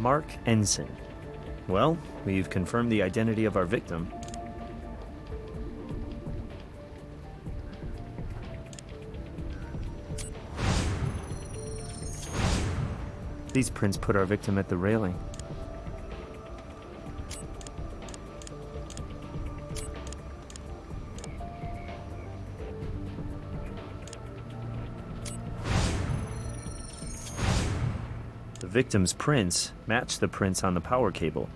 Mark Ensign. Well, we've confirmed the identity of our victim. These prints put our victim at the railing. The victim's prints match the prints on the power cable.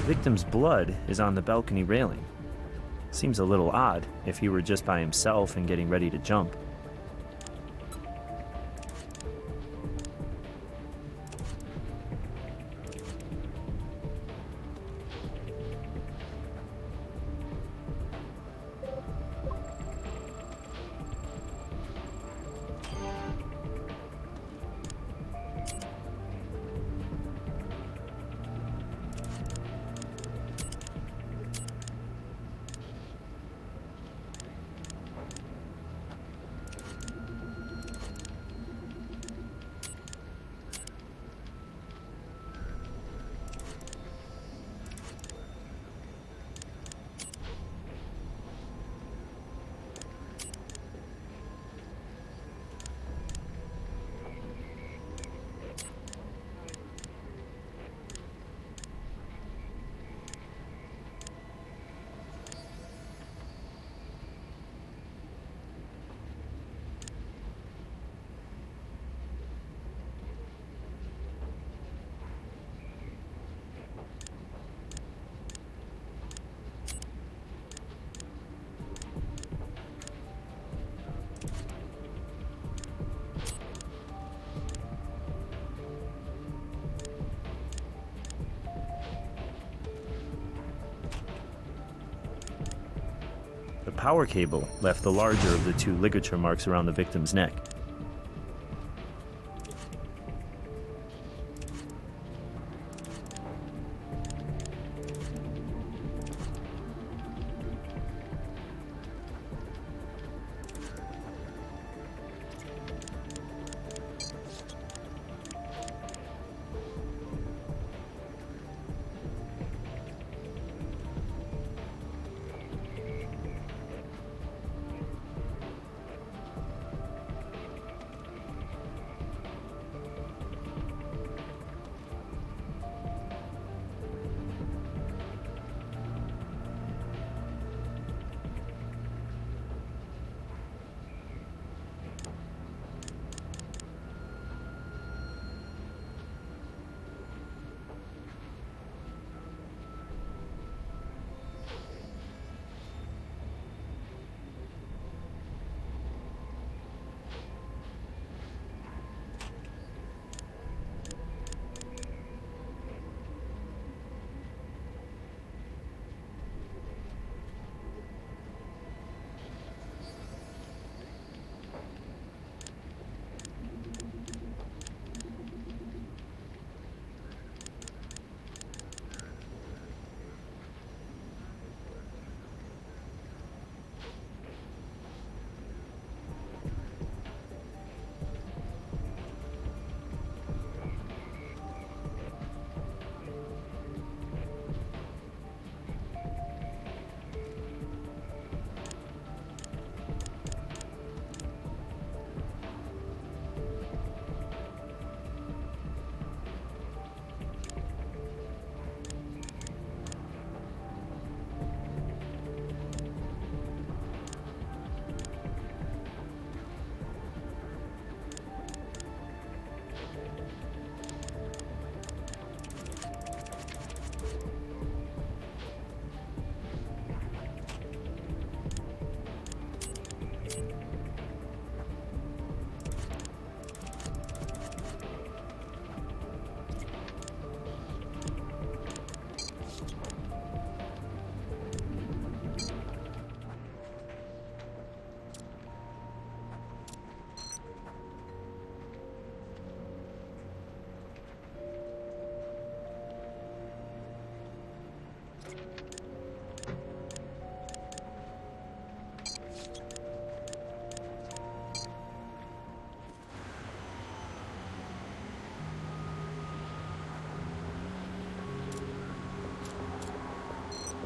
The victim's blood is on the balcony railing. Seems a little odd if he were just by himself and getting ready to jump. The power cable left the larger of the two ligature marks around the victim's neck.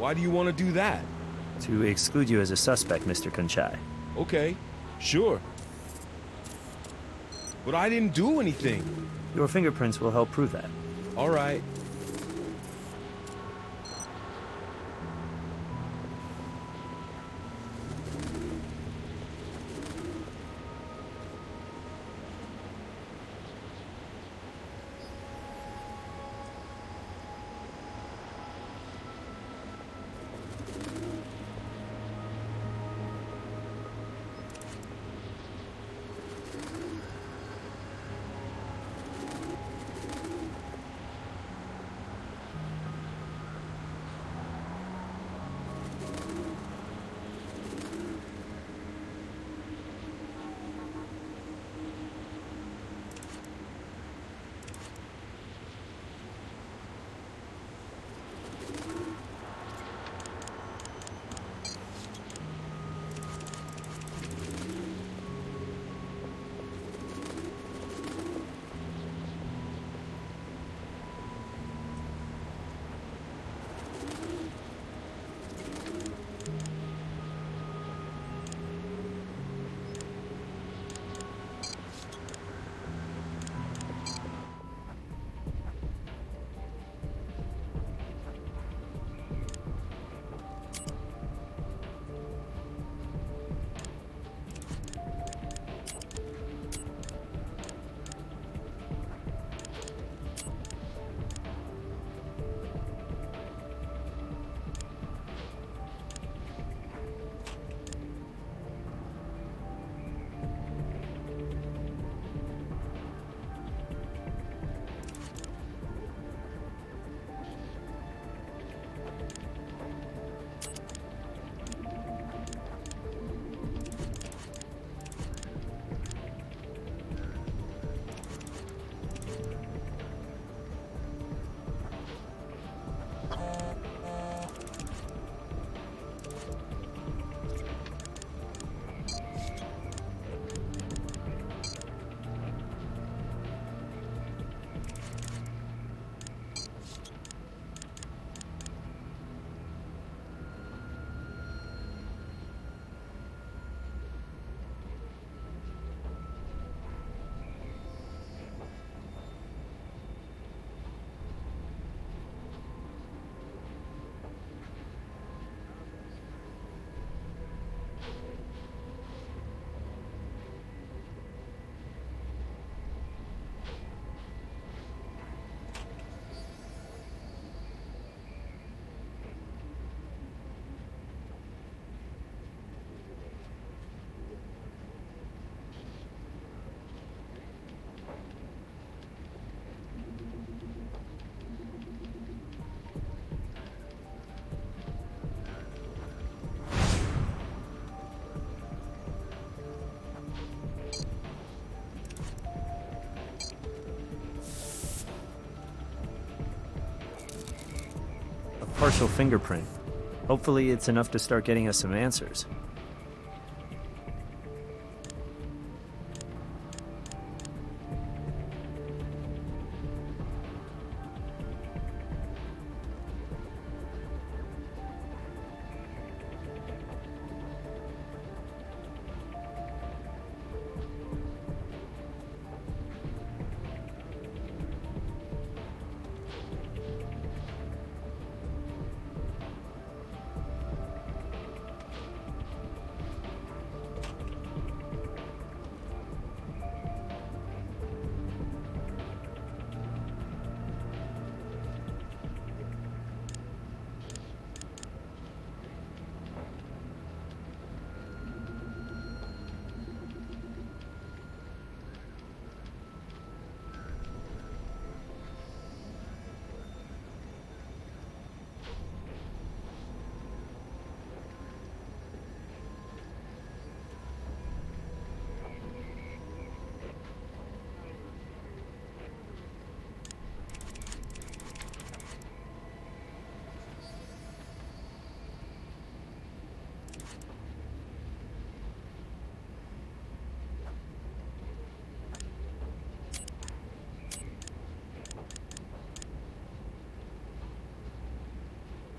Why do you want to do that? To exclude you as a suspect, Mr. Conchai. Okay, sure. But I didn't do anything. Your fingerprints will help prove that. All right. Partial fingerprint. Hopefully it's enough to start getting us some answers.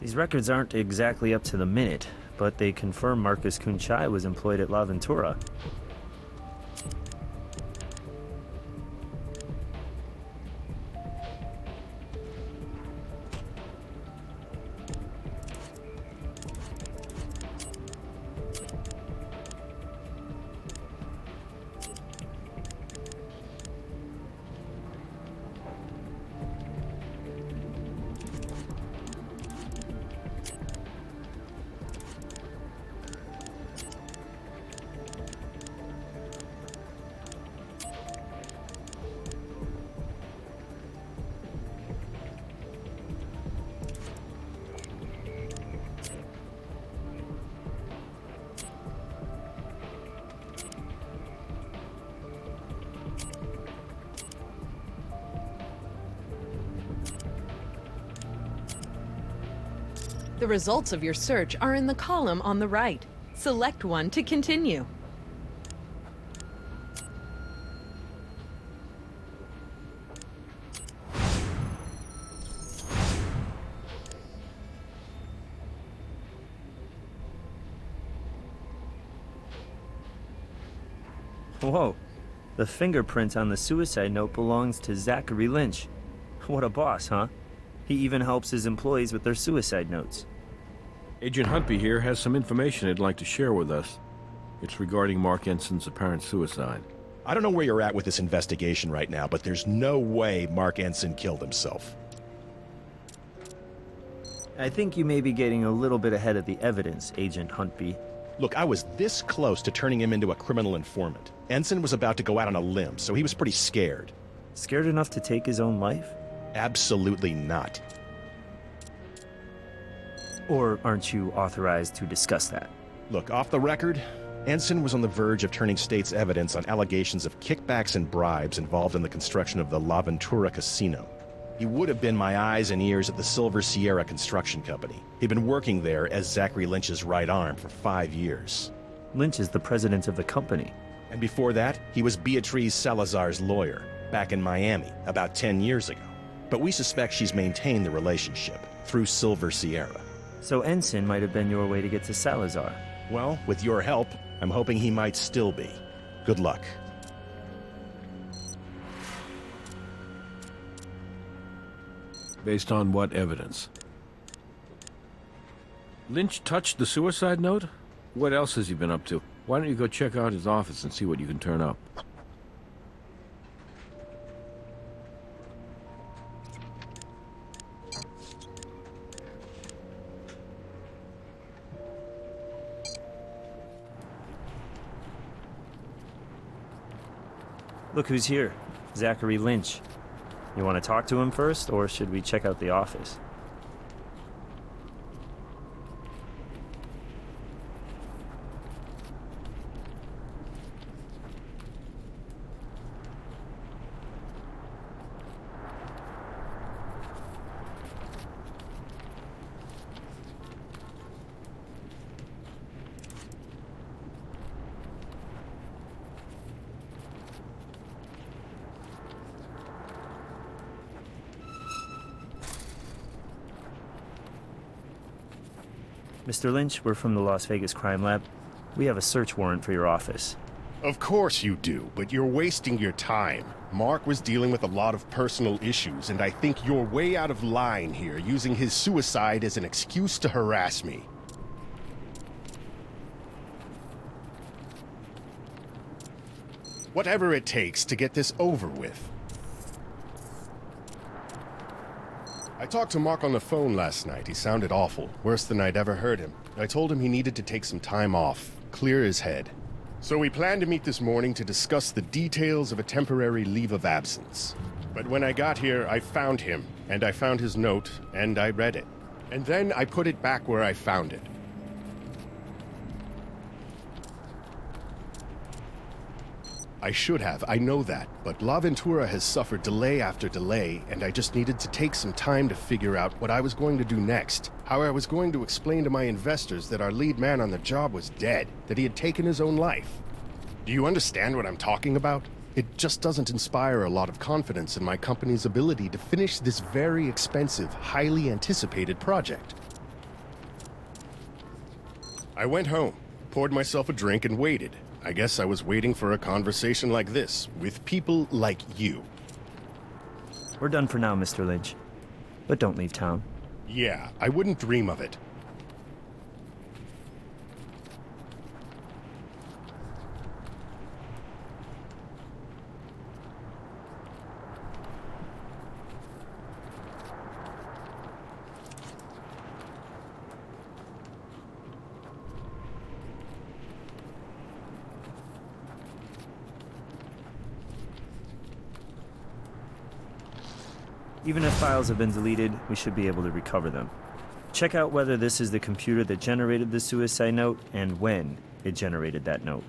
These records aren't exactly up to the minute, but they confirm Marcus Kunchai was employed at L'Aventura. The results of your search are in the column on the right. Select one to continue. Whoa, the fingerprint on the suicide note belongs to Zachary Lynch. What a boss, huh? He even helps his employees with their suicide notes. Agent Huntby here has some information he'd like to share with us. It's regarding Mark Ensign's apparent suicide. I don't know where you're at with this investigation right now, but there's no way Mark Ensign killed himself. I think you may be getting a little bit ahead of the evidence, Agent Huntby. Look, I was this close to turning him into a criminal informant. Ensign was about to go out on a limb, so he was pretty scared. Scared enough to take his own life? Absolutely not. Or aren't you authorized to discuss that? Look, off the record, Ensign was on the verge of turning state's evidence on allegations of kickbacks and bribes involved in the construction of the L'Aventura Casino. He would have been my eyes and ears at the Silver Sierra Construction Company. He'd been working there as Zachary Lynch's right arm for 5 years. Lynch is the president of the company. And before that, he was Beatriz Salazar's lawyer, back in Miami, about 10 years ago. But we suspect she's maintained the relationship through Silver Sierra. So Ensign might have been your way to get to Salazar. Well, with your help, I'm hoping he might still be. Good luck. Based on what evidence? Lynch touched the suicide note? What else has he been up to? Why don't you go check out his office and see what you can turn up? Look who's here. Zachary Lynch. You want to talk to him first, or should we check out the office? Mr. Lynch, we're from the Las Vegas Crime Lab. We have a search warrant for your office. Of course you do, but you're wasting your time. Mark was dealing with a lot of personal issues, and I think you're way out of line here, using his suicide as an excuse to harass me. Whatever it takes to get this over with. I talked to Mark on the phone last night. He sounded awful, worse than I'd ever heard him. I told him he needed to take some time off, clear his head. So we planned to meet this morning to discuss the details of a temporary leave of absence. But when I got here, I found him, and I found his note, and I read it. And then I put it back where I found it. I should have, I know that, but L'Aventura has suffered delay after delay, and I just needed to take some time to figure out what I was going to do next. How I was going to explain to my investors that our lead man on the job was dead, that he had taken his own life. Do you understand what I'm talking about? It just doesn't inspire a lot of confidence in my company's ability to finish this very expensive, highly anticipated project. I went home, poured myself a drink, and waited. I guess I was waiting for a conversation like this, with people like you. We're done for now, Mr. Lynch. But don't leave town. Yeah, I wouldn't dream of it. Even if files have been deleted, we should be able to recover them. Check out whether this is the computer that generated the suicide note and when it generated that note.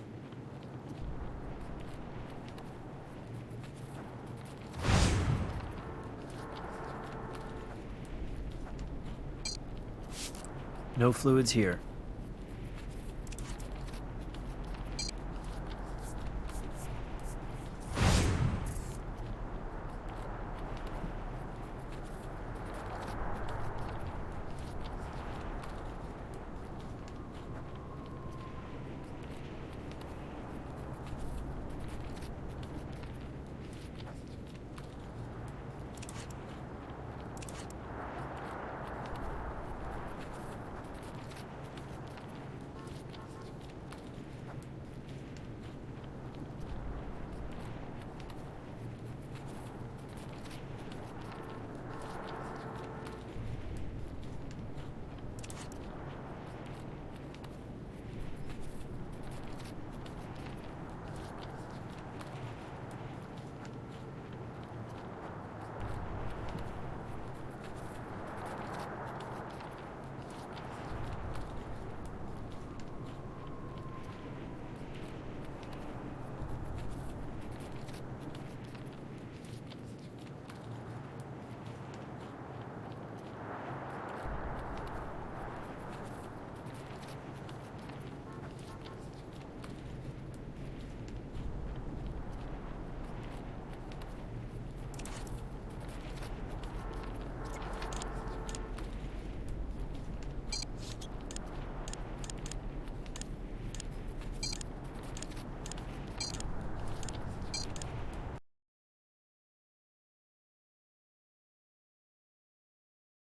No fluids here.